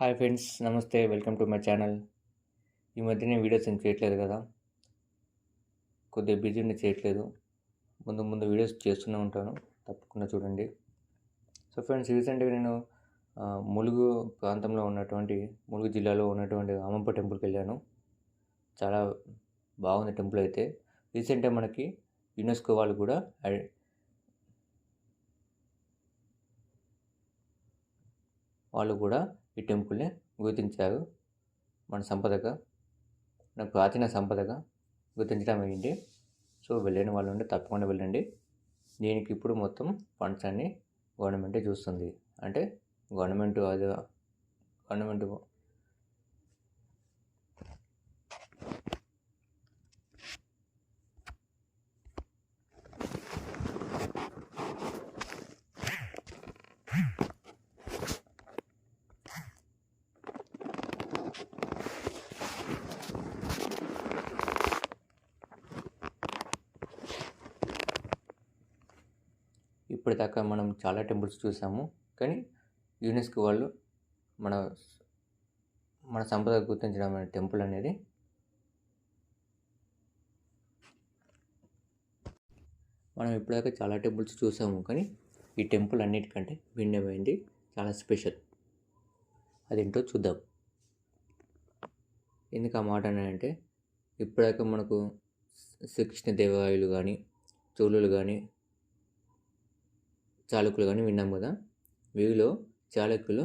Hi friends, నమస్తే. Welcome to my channel. ఈ మధ్య నేను వీడియోస్ ఏం చేయట్లేదు కదా, కొద్దిగా బిజీ ఉండి చేయట్లేదు. ముందు ముందు వీడియోస్ చేస్తూనే ఉంటాను, తప్పకుండా చూడండి. సో ఫ్రెండ్స్, రీసెంట్గా నేను ములుగు ప్రాంతంలో ఉన్నటువంటి ములుగు జిల్లాలో ఉన్నటువంటి అమ్మప్ప టెంపుల్కి వెళ్ళాను. చాలా బాగుంది టెంపుల్ అయితే. రీసెంట్గా మనకి యునెస్కో వాళ్ళు కూడా ఈ టెంపుల్ని గుర్తించారు. మన సంపదగా, మన ప్రాచీన సంపదగా గుర్తించడం అయింది. సో వెళ్ళని వాళ్ళు ఉంటే తప్పకుండా వెళ్ళండి. దీనికి ఇప్పుడు మొత్తం ఫండ్స్ అన్నీ గవర్నమెంటే చూస్తుంది. అంటే గవర్నమెంట్ ఇప్పటిదాకా మనం చాలా టెంపుల్స్ చూసాము, కానీ యునెస్కో వాళ్ళు మన మన సంపద గుర్తించడం అనే టెంపుల్ అనేది మనం ఇప్పటిదాకా చాలా టెంపుల్స్ చూసాము, కానీ ఈ టెంపుల్ అన్నిటికంటే భిన్నమైంది, చాలా స్పెషల్. అదేంటో చూద్దాం. ఎందుకు ఆ మాట అంటే, ఇప్పటిదాకా మనకు శ్రీకృష్ణదేవరాయలు కానీ, చోళులు కానీ, చాళుక్యులు కానీ విన్నాం కదా. వీరిలో చాళుక్యులు